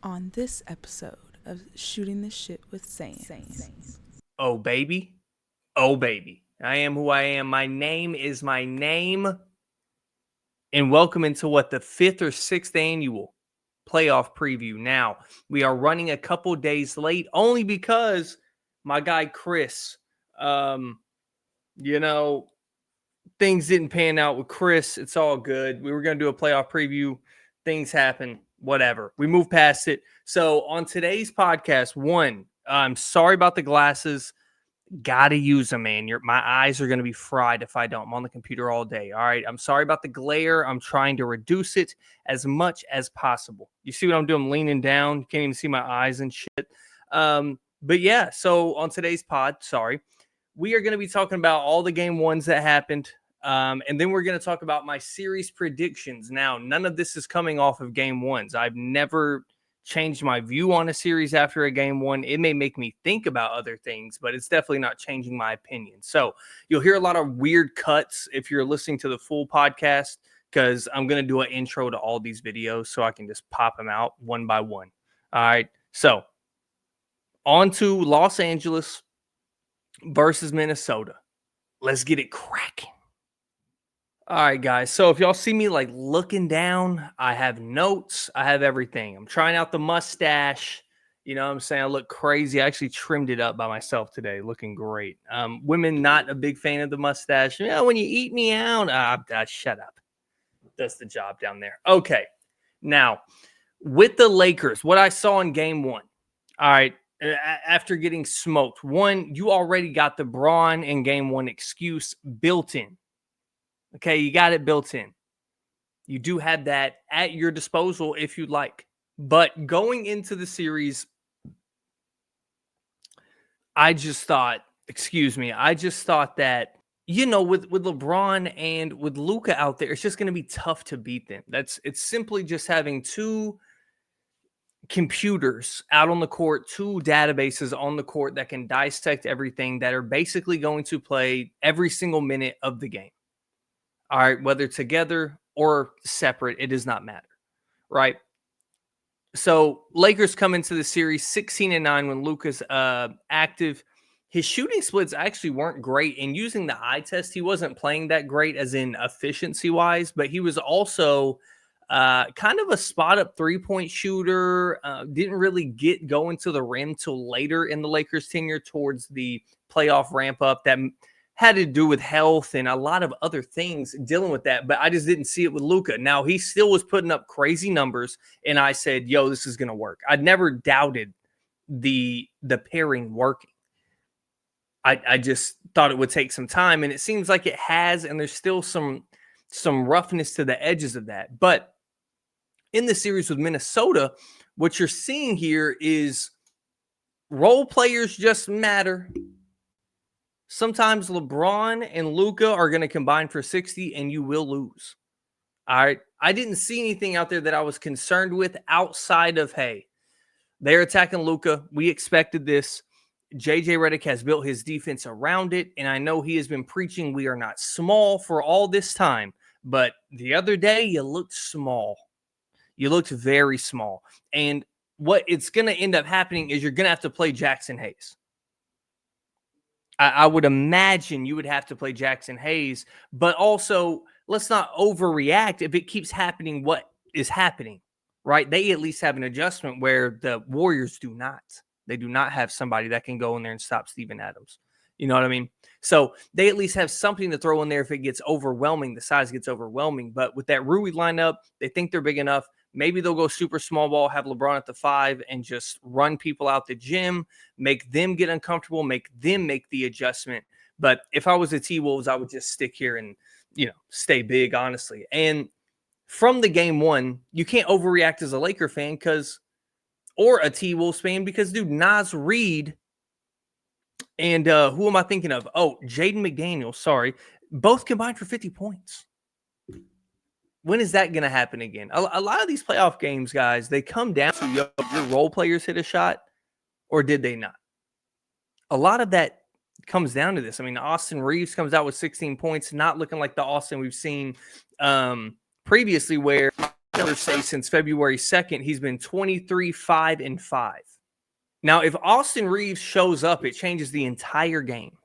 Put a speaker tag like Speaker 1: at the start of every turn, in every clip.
Speaker 1: on this episode of Shooting the Shit with Saints.
Speaker 2: Oh, baby. Oh, baby. I am who I am. My name is my name. And welcome into the fifth or sixth annual playoff preview. Now, we are running a couple days late only because my guy Chris, um, you know, things didn't pan out with Chris. It's all good. We were going to do a playoff preview. Things happen. Whatever. We moved past it. So on today's podcast, I'm sorry about the glasses. Gotta use them, man. My eyes are gonna be fried if I don't. I'm on the computer all day. All right. I'm sorry about the glare. I'm trying to reduce it as much as possible. You see what I'm doing? I'm leaning down. You can't even see my eyes and shit. But yeah, so on today's pod, we are gonna be talking about all the game ones that happened. And then we're going to talk about my series predictions. Now, none of this is coming off of game ones. I've never changed my view on a series after a game one. It may make me think about other things, but it's definitely not changing my opinion. So you'll hear a lot of weird cuts if you're listening to the full podcast, because I'm going to do an intro to all these videos so I can just pop them out one by one. All right. So on to Los Angeles versus Minnesota. Let's get it cracking. All right, guys. So if y'all see me like looking down, I have notes. I have everything. I'm trying out the mustache. You know what I'm saying? I look crazy. I actually trimmed it up by myself today, looking great. Women, not a big fan of the mustache. You know, when you eat me out, shut up. That's the job down there. Okay. Now, with the Lakers, what I saw in game one. All right. After getting smoked, you already got the Braun in game one excuse built in. Okay, you got it built in. You do have that at your disposal if you'd like. But going into the series, I just thought that, with LeBron and with Luka out there, it's just going to be tough to beat them. It's simply just having two computers out on the court, two databases on the court that can dissect everything, that are basically going to play every single minute of the game. All right, whether together or separate, it does not matter, right? So Lakers come into the series 16-9 when Luka's active. His shooting splits actually weren't great. And using the eye test, he wasn't playing that great as in efficiency-wise, but he was also kind of a spot-up three-point shooter. Didn't really get going to the rim till later in the Lakers' tenure towards the playoff ramp-up that had to do with health and a lot of other things dealing with that, but I just didn't see it with Luka. Now, he still was putting up crazy numbers, and I said, yo, this is going to work. I'd never doubted the pairing working. I just thought it would take some time, and it seems like it has, and there's still some roughness to the edges of that. But in the series with Minnesota, what you're seeing here is role players just matter. Sometimes LeBron and Luka are going to combine for 60 and you will lose. All right. I didn't see anything out there that I was concerned with outside of, hey, they're attacking Luka. We expected this. JJ Redick has built his defense around it. And I know he has been preaching we are not small for all this time. But the other day, you looked small. You looked very small. And what it's going to end up happening is you're going to have to play Jackson Hayes. I would imagine you would have to play Jackson Hayes, but also let's not overreact if it keeps happening what is happening, right? They at least have an adjustment where the Warriors do not. They do not have somebody that can go in there and stop Steven Adams. You know what I mean? So they at least have something to throw in there if it gets overwhelming, the size gets overwhelming. But with that Rui lineup, they think they're big enough. Maybe they'll go super small ball, have LeBron at the 5, and just run people out the gym, make them get uncomfortable, make them make the adjustment. But if I was the T-Wolves, I would just stick here and, stay big, honestly. And from the game one, you can't overreact as a Laker fan or a T-Wolves fan because, dude, Naz Reid and who am I thinking of? Oh, Jaden McDaniels, sorry. Both combined for 50 points. When is that going to happen again? A lot of these playoff games, guys, they come down to your role players hit a shot, or did they not? A lot of that comes down to this. I mean, Austin Reeves comes out with 16 points, not looking like the Austin we've seen previously, where say since February 2nd, he's been 23-5-5. Now, if Austin Reeves shows up, it changes the entire game,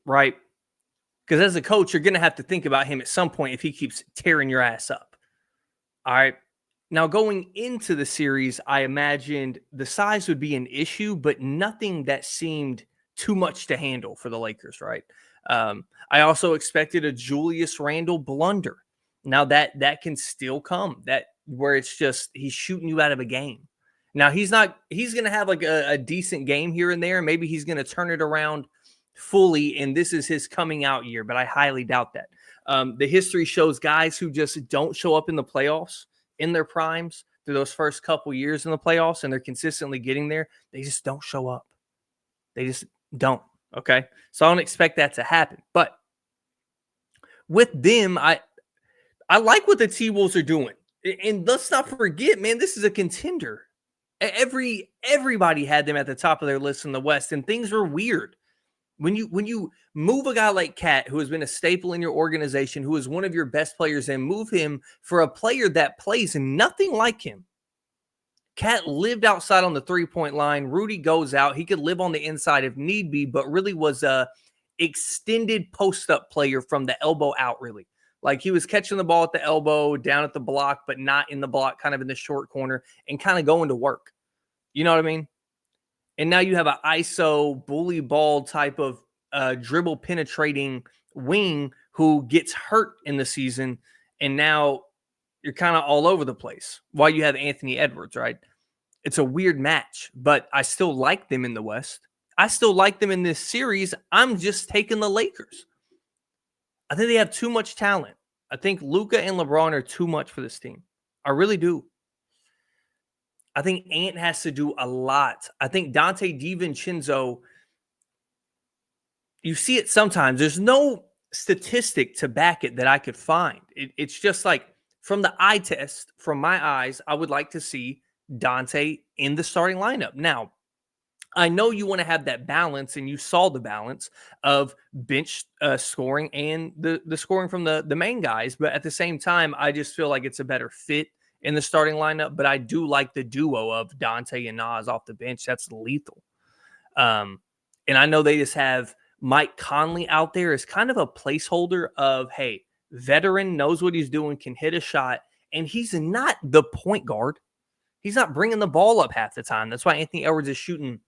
Speaker 2: right? Because as a coach, you're going to have to think about him at some point if he keeps tearing your ass up. All right. Now, going into the series, I imagined the size would be an issue, but nothing that seemed too much to handle for the Lakers, right? I also expected a Julius Randle blunder. Now, that can still come, that where it's just he's shooting you out of a game. Now, he's going to have like a decent game here and there. Maybe he's going to turn it around fully, and this is his coming out year, but I highly doubt that. The history shows guys who just don't show up in the playoffs in their primes through those first couple years in the playoffs, and they're consistently getting there. They just don't show up. They just don't. Okay. So I don't expect that to happen. But with them, I like what the T-Wolves are doing. And let's not forget, man, this is a contender. Everybody had them at the top of their list in the West, and things were weird. When you move a guy like Cat, who has been a staple in your organization, who is one of your best players, and move him for a player that plays nothing like him. Cat lived outside on the three-point line. Rudy goes out. He could live on the inside if need be, but really was a extended post-up player from the elbow out, really. Like he was catching the ball at the elbow, down at the block, but not in the block, kind of in the short corner, and kind of going to work. You know what I mean? And now you have an ISO bully ball type of dribble penetrating wing who gets hurt in the season. And now you're kind of all over the place while you have Anthony Edwards, right? It's a weird match, but I still like them in the West. I still like them in this series. I'm just taking the Lakers. I think they have too much talent. I think Luka and LeBron are too much for this team. I really do. I think Ant has to do a lot. I think Dante DiVincenzo, you see it sometimes. There's no statistic to back it that I could find. It's just like from the eye test, from my eyes, I would like to see Dante in the starting lineup. Now, I know you want to have that balance, and you saw the balance of bench scoring and the scoring from the main guys. But at the same time, I just feel like it's a better fit in the starting lineup, but I do like the duo of Dante and Nas off the bench. That's lethal. And I know they just have Mike Conley out there as kind of a placeholder of, hey, veteran, knows what he's doing, can hit a shot, and he's not the point guard. He's not bringing the ball up half the time. That's why Anthony Edwards is shooting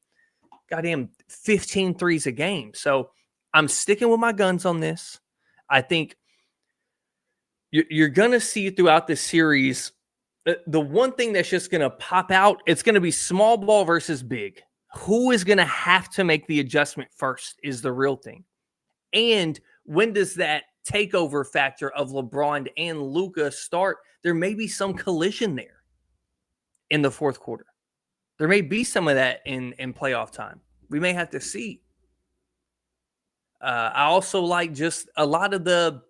Speaker 2: goddamn 15 threes a game. So I'm sticking with my guns on this. I think you're going to see throughout this series the one thing that's just going to pop out, it's going to be small ball versus big. Who is going to have to make the adjustment first is the real thing. And when does that takeover factor of LeBron and Luka start? There may be some collision there in the fourth quarter. There may be some of that in playoff time. We may have to see. I also like just a lot of the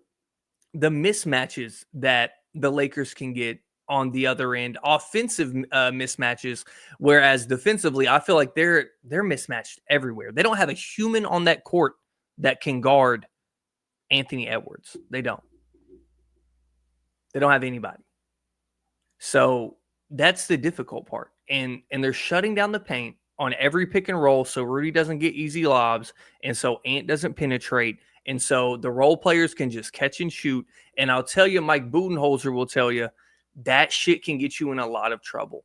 Speaker 2: mismatches that the Lakers can get on the other end, offensive mismatches, whereas defensively, I feel like they're mismatched everywhere. They don't have a human on that court that can guard Anthony Edwards. They don't. They don't have anybody. So that's the difficult part. And they're shutting down the paint on every pick and roll so Rudy doesn't get easy lobs, and so Ant doesn't penetrate, and so the role players can just catch and shoot. And I'll tell you, Mike Budenholzer will tell you, that shit can get you in a lot of trouble,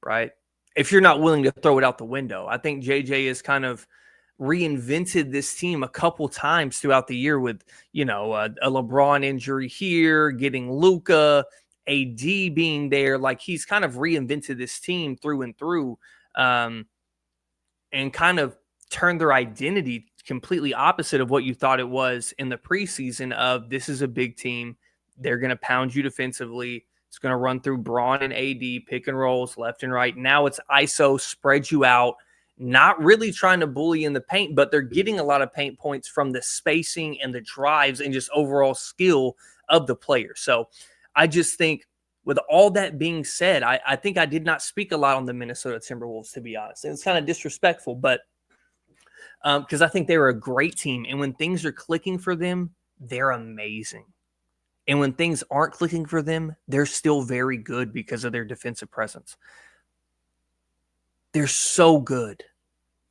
Speaker 2: right? If you're not willing to throw it out the window. I think JJ has kind of reinvented this team a couple times throughout the year with, a LeBron injury here, getting Luka, AD being there. Like, he's kind of reinvented this team through and through, and kind of turned their identity completely opposite of what you thought it was in the preseason of, this is a big team. They're going to pound you defensively. It's going to run through Braun and AD, pick and rolls left and right. Now it's ISO, spread you out, not really trying to bully in the paint, but they're getting a lot of paint points from the spacing and the drives and just overall skill of the player. So I just think, with all that being said, I think I did not speak a lot on the Minnesota Timberwolves, to be honest. And it's kind of disrespectful, but because I think they're a great team. And when things are clicking for them, they're amazing. And when things aren't clicking for them, they're still very good because of their defensive presence. They're so good.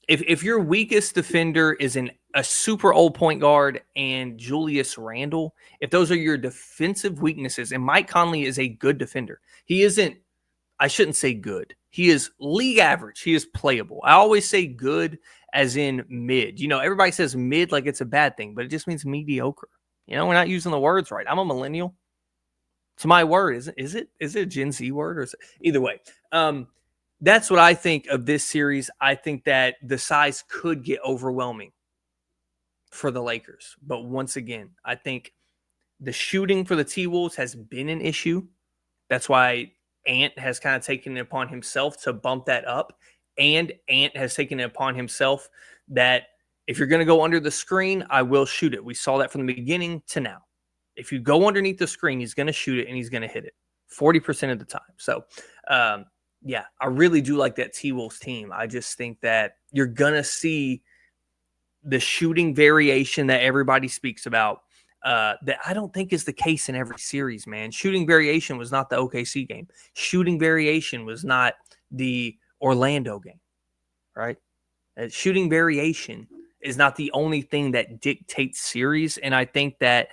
Speaker 2: If your weakest defender is a super old point guard and Julius Randle, if those are your defensive weaknesses, and Mike Conley is a good defender. He isn't, I shouldn't say good. He is league average. He is playable. I always say good as in mid. Everybody says mid like it's a bad thing, but it just means mediocre. We're not using the words right. I'm a millennial. It's my word. Is it a Gen Z word? Or is it? Either way. That's what I think of this series. I think that the size could get overwhelming for the Lakers. But once again, I think the shooting for the T-Wolves has been an issue. That's why Ant has kind of taken it upon himself to bump that up. And Ant has taken it upon himself that if you're going to go under the screen, I will shoot it. We saw that from the beginning to now. If you go underneath the screen, he's going to shoot it and he's going to hit it 40% of the time. So, yeah, I really do like that T-Wolves team. I just think that you're going to see the shooting variation that everybody speaks about that I don't think is the case in every series, man. Shooting variation was not the OKC game. Shooting variation was not the Orlando game, right? Shooting variation is not the only thing that dictates series, and I think that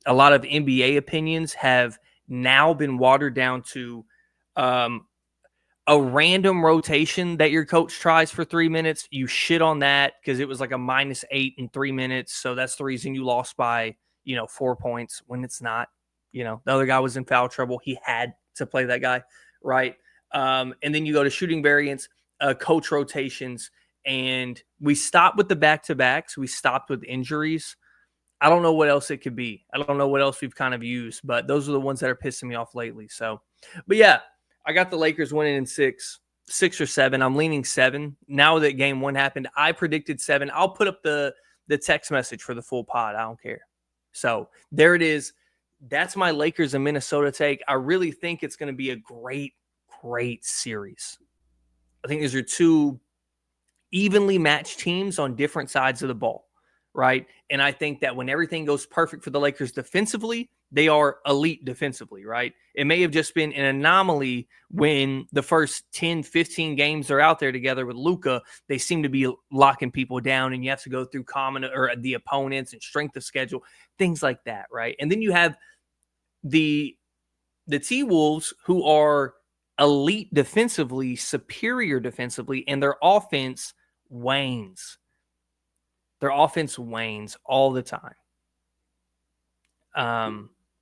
Speaker 2: a lot of NBA opinions have now been watered down to a random rotation that your coach tries for 3 minutes. You shit on that because it was like a -8 in 3 minutes. So that's the reason you lost by, 4 points when it's not. The other guy was in foul trouble. He had to play that guy, right? And then you go to shooting variants, coach rotations, and we stopped with the back-to-backs. We stopped with injuries. I don't know what else it could be. I don't know what else we've kind of used, but those are the ones that are pissing me off lately. So, but yeah, I got the Lakers winning in 6 or 7. I'm leaning 7. Now that game 1 happened, I predicted 7. I'll put up the text message for the full pod. I don't care. So there it is. That's my Lakers and Minnesota take. I really think it's going to be a great, great series. I think these are two evenly matched teams on different sides of the ball, right? And I think that when everything goes perfect for the Lakers defensively, they are elite defensively, right? It may have just been an anomaly when the first 10, 15 games are out there together with Luka. They seem to be locking people down, and you have to go through the opponents and strength of schedule, things like that, right? And then you have the T-Wolves, who are elite defensively, superior defensively, and their offense wanes. Their offense wanes all the time.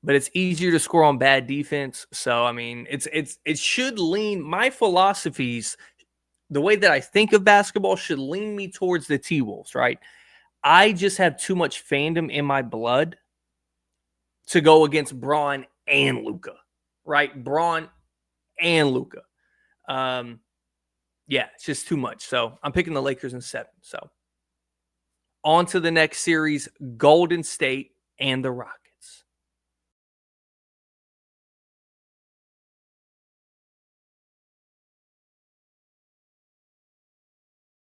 Speaker 2: But it's easier to score on bad defense. So, I mean, it should lean, my philosophies, the way that I think of basketball should lean me towards the T-Wolves, right? I just have too much fandom in my blood to go against Braun and Luka, right? Braun and Luka. Yeah, it's just too much. So I'm picking the Lakers in 7. So on to the next series, Golden State and the Rockets.